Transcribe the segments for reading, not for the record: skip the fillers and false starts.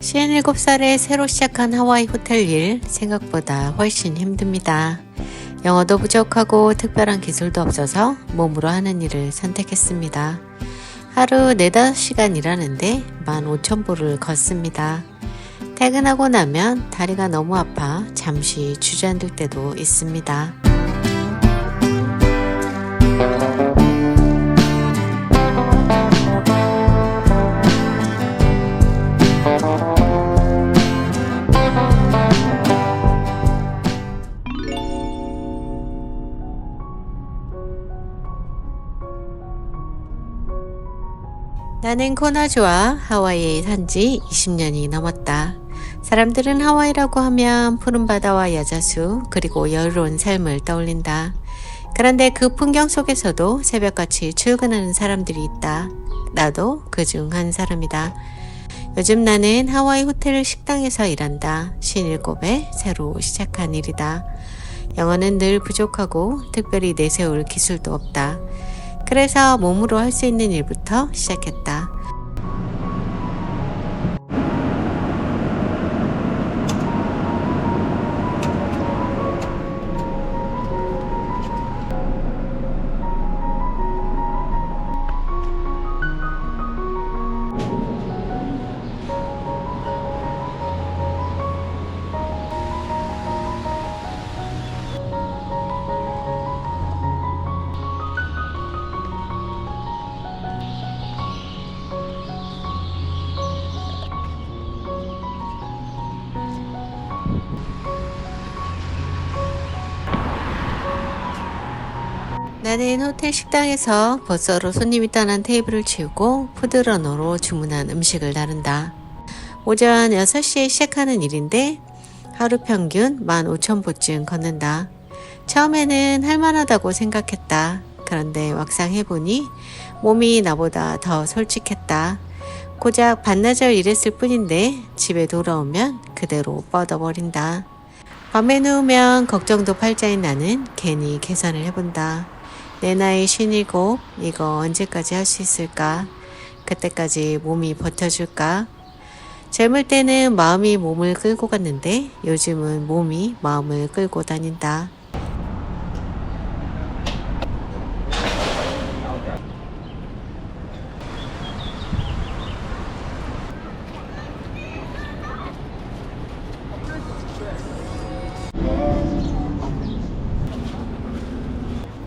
57살에 새로 시작한 하와이 호텔 일 생각보다 훨씬 힘듭니다. 영어도 부족하고 특별한 기술도 없어서 몸으로 하는 일을 선택했습니다. 하루 4-5시간 일하는데 15,000보를 걷습니다. 퇴근하고 나면 다리가 너무 아파 잠시 주저앉을 때도 있습니다. 나는 코나주와 하와이에 산지 20년이 넘었다. 사람들은 하와이라고 하면 푸른 바다와 야자수 그리고 여유로운 삶을 떠올린다. 그런데 그 풍경 속에서도 새벽같이 출근하는 사람들이 있다. 나도 그중 한 사람이다. 요즘 나는 하와이 호텔 식당에서 일한다. 57에 새로 시작한 일이다. 영어는 늘 부족하고 특별히 내세울 기술도 없다. 그래서 몸으로 할 수 있는 일부터 시작했다. 나는 호텔 식당에서 버스로 손님이 떠난 테이블을 치우고 푸드러너로 주문한 음식을 나른다. 오전 6시에 시작하는 일인데 하루 평균 15,000보쯤 걷는다. 처음에는 할만하다고 생각했다. 그런데 막상 해보니 몸이 나보다 더 솔직했다. 고작 반나절 일했을 뿐인데 집에 돌아오면 그대로 뻗어버린다. 밤에 누우면 걱정도 팔자인 나는 괜히 계산을 해본다. 내 나이 57, 이거 언제까지 할 수 있을까? 그때까지 몸이 버텨줄까? 젊을 때는 마음이 몸을 끌고 갔는데 요즘은 몸이 마음을 끌고 다닌다.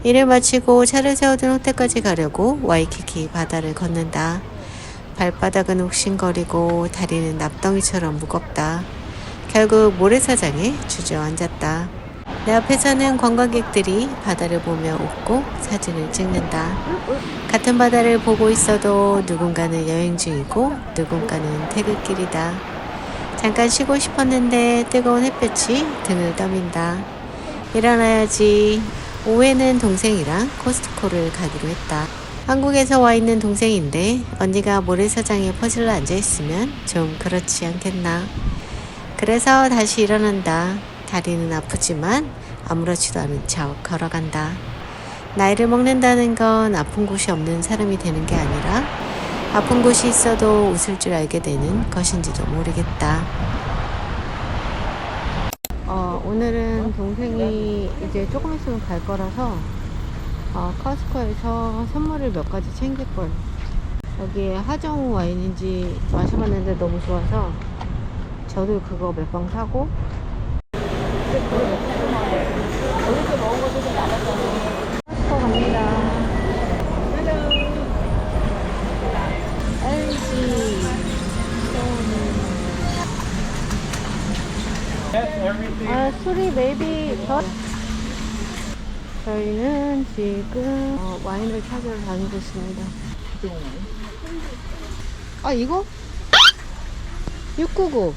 일을 마치고 차를 세워둔 호텔까지 가려고 와이키키 바다를 걷는다. 발바닥은 욱신거리고 다리는 납덩이처럼 무겁다. 결국 모래사장에 주저앉았다. 내 앞에서는 관광객들이 바다를 보며 웃고 사진을 찍는다. 같은 바다를 보고 있어도 누군가는 여행 중이고 누군가는 퇴근길이다. 잠깐 쉬고 싶었는데 뜨거운 햇볕이 등을 떠민다. 일어나야지. 오후에는 동생이랑 코스트코를 가기로 했다. 한국에서 와 있는 동생인데 언니가 모래사장에 퍼질러 앉아있으면 좀 그렇지 않겠나. 그래서 다시 일어난다. 다리는 아프지만 아무렇지도 않은 척 걸어간다. 나이를 먹는다는 건 아픈 곳이 없는 사람이 되는 게 아니라 아픈 곳이 있어도 웃을 줄 알게 되는 것인지도 모르겠다. 오늘은 동생이 이제 조금 있으면 갈 거라서 커스코에서 선물을 몇 가지 챙길 거예요. 여기에 하정우 와인인지 마셔봤는데 너무 좋아서 저도 그거 몇 병 사고 어저께 먹은 것도 좀 남았잖아요. 커스코 갑니다. LG 술이 maybe 저희는 지금 와인을 찾으러 다니고 있습니다. 이거? 699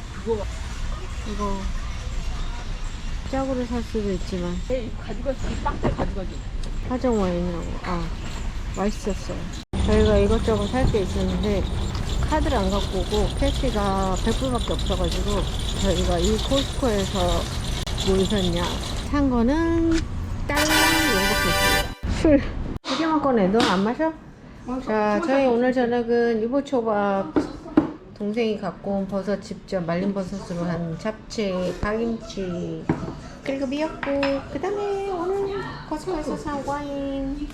이거 짝으로 살 수도 있지만 가져가지, 박스 가져가지. 하정 와인이라고. 맛있었어요. 저희가 이것저것 살 게 있었는데 카드를 안 갖고 오고 캐시가 100불밖에 없어가지고 저희가 이 코스코에서 뭘 샀냐, 산 거는 딸 이거밖에 없어요. 술 2개만 꺼내. 너 안 마셔? 자, 저희 오늘 저녁은 유부초밥 동생이 갖고 온 버섯 직접 말린 버섯으로 한 잡채, 파김치 그리고 미역국 그 다음에 오늘 코스코에서 산 와인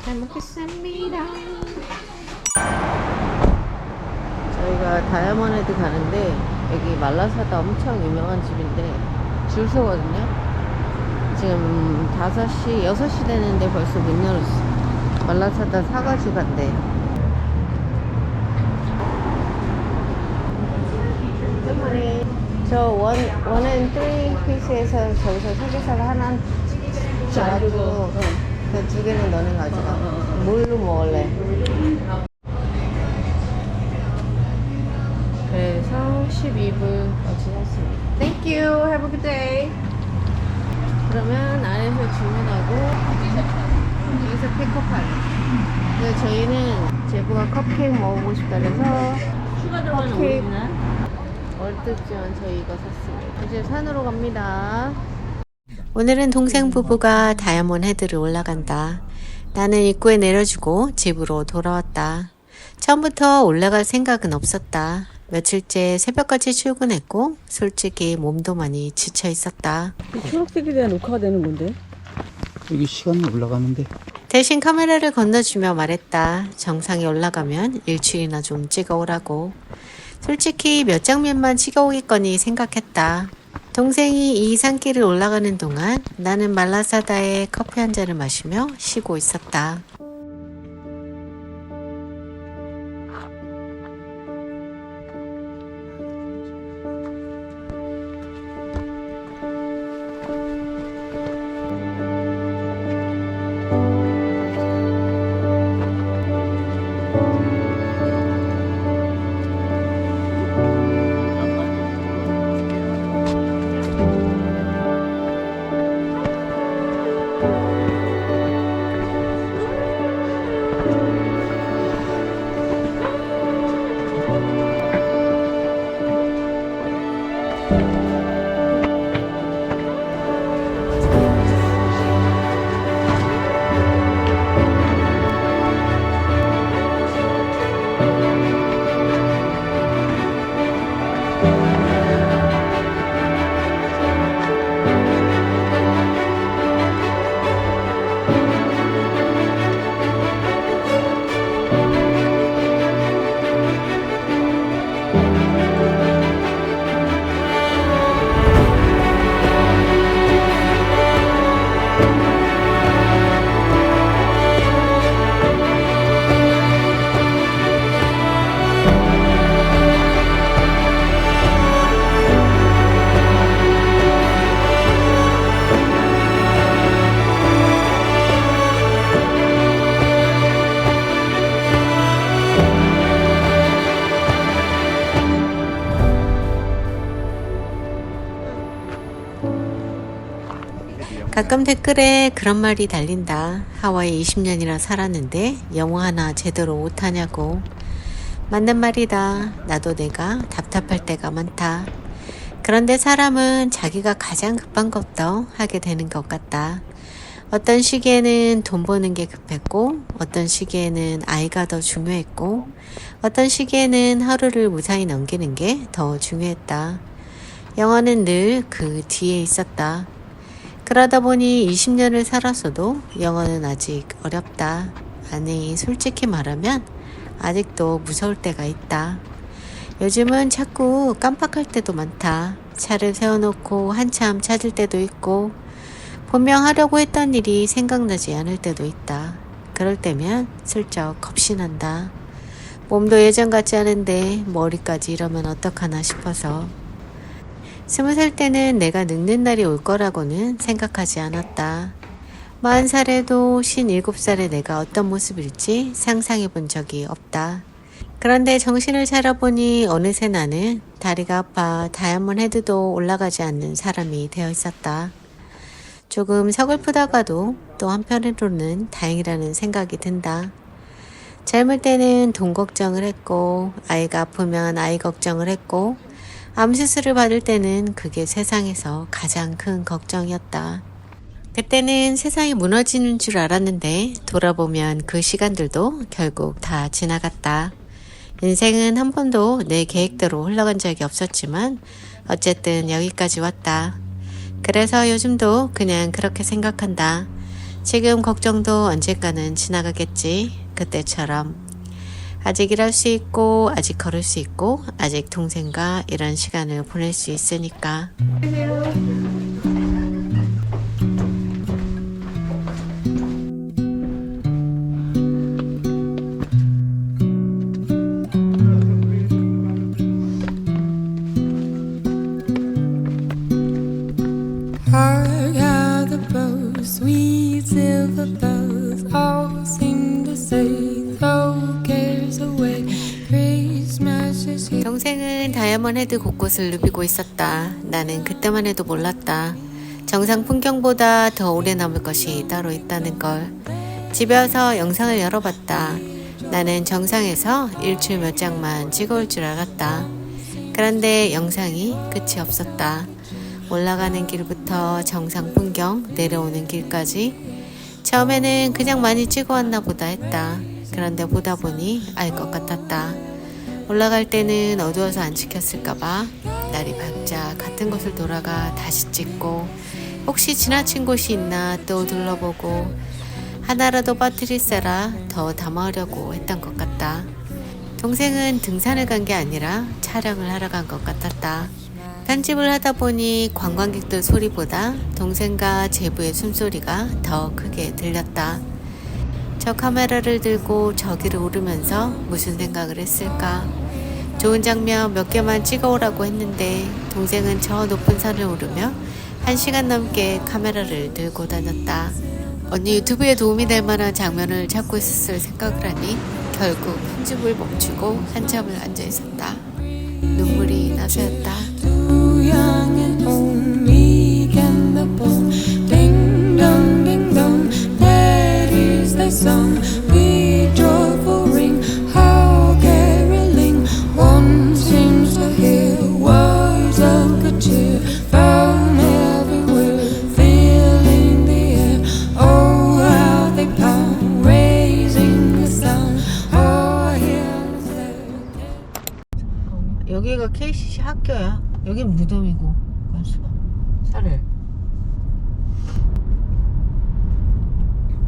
잘 먹겠습니다. 저희가 다이아몬드 가는데 여기 말라사다 엄청 유명한 집인데 줄 서거든요. 지금 5시, 6시 되는데 벌써 문 열었어. 말라사다 사과지 간대. 저 원 앤 쓰리 피스에서 저기서 삼겹살 하나 줘가지고 그 2개는 너네 가져가. 뭘로 먹을래? 그래서 12불어치 샀습니다. Thank you. Have a good day. 그러면 안에서 주문하고 여기서 픽업하래. 근데 저희는 제부가 컵케이크 먹고 싶다 그래서 추가 들어가는 컵케이크 오리지널. 월드전 저희 이거 샀습니다. 이제 산으로 갑니다. 오늘은 동생 부부가 다이아몬드 헤드를 올라간다. 나는 입구에 내려주고 집으로 돌아왔다. 처음부터 올라갈 생각은 없었다. 며칠째 새벽까지 출근했고 솔직히 몸도 많이 지쳐 있었다. 초록색에 대한 녹화가 되는 건데. 여기 시간이 올라가는데 대신 카메라를 건너주며 말했다. 정상에 올라가면 일출이나 좀 찍어오라고. 솔직히 몇 장면만 찍어오겠거니 생각했다. 동생이 이 산길을 올라가는 동안 나는 말라사다에 커피 한 잔을 마시며 쉬고 있었다. 가끔 댓글에 그런 말이 달린다. 하와이 20년이나 살았는데 영어 하나 제대로 못하냐고. 맞는 말이다. 나도 내가 답답할 때가 많다. 그런데 사람은 자기가 가장 급한 것도 하게 되는 것 같다. 어떤 시기에는 돈 버는 게 급했고, 어떤 시기에는 아이가 더 중요했고, 어떤 시기에는 하루를 무사히 넘기는 게 더 중요했다. 영어는 늘 그 뒤에 있었다. 그러다 보니 20년을 살았어도 영어는 아직 어렵다. 아니, 솔직히 말하면 아직도 무서울 때가 있다. 요즘은 자꾸 깜빡할 때도 많다. 차를 세워놓고 한참 찾을 때도 있고, 분명 하려고 했던 일이 생각나지 않을 때도 있다. 그럴 때면 슬쩍 겁이 난다. 몸도 예전 같지 않은데 머리까지 이러면 어떡하나 싶어서. 20살 때는 내가 늙는 날이 올 거라고는 생각하지 않았다. 40살에도 57살의 내가 어떤 모습일지 상상해 본 적이 없다. 그런데 정신을 차려보니 어느새 나는 다리가 아파 다이아몬드 헤드도 올라가지 않는 사람이 되어 있었다. 조금 서글프다가도 또 한편으로는 다행이라는 생각이 든다. 젊을 때는 돈 걱정을 했고, 아이가 아프면 아이 걱정을 했고, 암 수술을 받을 때는 그게 세상에서 가장 큰 걱정이었다. 그때는 세상이 무너지는 줄 알았는데 돌아보면 그 시간들도 결국 다 지나갔다. 인생은 한 번도 내 계획대로 흘러간 적이 없었지만 어쨌든 여기까지 왔다. 그래서 요즘도 그냥 그렇게 생각한다. 지금 걱정도 언젠가는 지나가겠지. 그때처럼. 아직 일할 수 있고 아직 걸을 수 있고 아직 동생과 이런 시간을 보낼 수 있으니까. Hark how the bows, sweet silver bells, all seem to say, throw cares away. Christmas is here. 동생은 다이아몬드 헤드 곳곳을 누비고 있었다. 나는 그때만 해도 몰랐다. 정상 풍경보다 더 오래 남을 것이 따로 있다는 걸. 집에 와서 영상을 열어봤다. 나는 정상에서 일출 몇 장만 찍어올 줄 알았다. 그런데 영상이 끝이 없었다. 올라가는 길부터 정상 풍경, 내려오는 길까지 처음에는 그냥 많이 찍어왔나 보다 했다. 그런데 보다 보니 알 것 같았다. 올라갈 때는 어두워서 안 찍혔을까봐 날이 밝자 같은 곳을 돌아가 다시 찍고 혹시 지나친 곳이 있나 또 둘러보고 하나라도 빠뜨릴세라 더 담아오려고 했던 것 같다. 동생은 등산을 간 게 아니라 촬영을 하러 간 것 같았다. 편집을 하다 보니 관광객들 소리보다 동생과 제부의 숨소리가 더 크게 들렸다. 저 카메라를 들고 저기를 오르면서 무슨 생각을 했을까? 좋은 장면 몇 개만 찍어오라고 했는데 동생은 저 높은 산을 오르며 1시간 넘게 카메라를 들고 다녔다. 언니 유튜브에 도움이 될 만한 장면을 찾고 있었을 생각을 하니 결국 편집을 멈추고 한참을 앉아 있었다. 눈물이 나서였다. Too young and old, meek and the bold. Ding dong, ding dong, that is the song. We joyful ring, how caroling. One seems to hear words of good cheer from everywhere, filling the air. Oh, how they pound, raising the sound. Oh, hear the 여기가 KCC 학교야. 여긴 무덤이고 관수가 쌀을.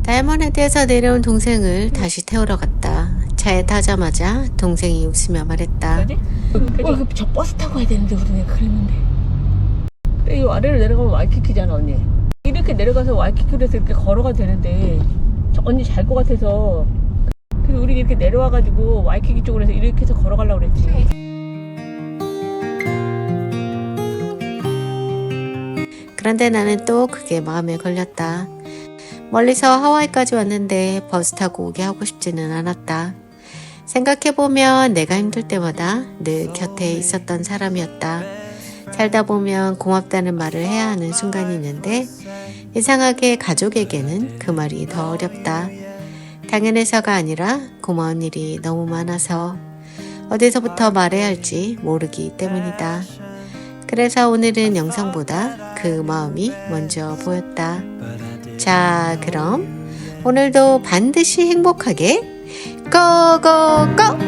다이아몬드헤드에서 내려온 동생을 다시 태우러 갔다. 차에 타자마자 동생이 웃으며 말했다. 저 버스 타고 가야 되는데 우리는 그랬는데. 이 아래로 내려가면 와이키키잖아 언니. 이렇게 내려가서 와이키키에서 이렇게 걸어가도 되는데 저 언니 잘 것 같아서 그래서 우리 이렇게 내려와가지고 와이키키 쪽으로 해서 이렇게 해서 걸어가려고 그랬지. 그런데 나는 또 그게 마음에 걸렸다. 멀리서 하와이까지 왔는데 버스 타고 오게 하고 싶지는 않았다. 생각해보면 내가 힘들 때마다 늘 곁에 있었던 사람이었다. 살다 보면 고맙다는 말을 해야 하는 순간이 있는데 이상하게 가족에게는 그 말이 더 어렵다. 당연해서가 아니라 고마운 일이 너무 많아서 어디서부터 말해야 할지 모르기 때문이다. 그래서 오늘은 영상보다 그 마음이 먼저 보였다. 자, 그럼 오늘도 반드시 행복하게 고고고!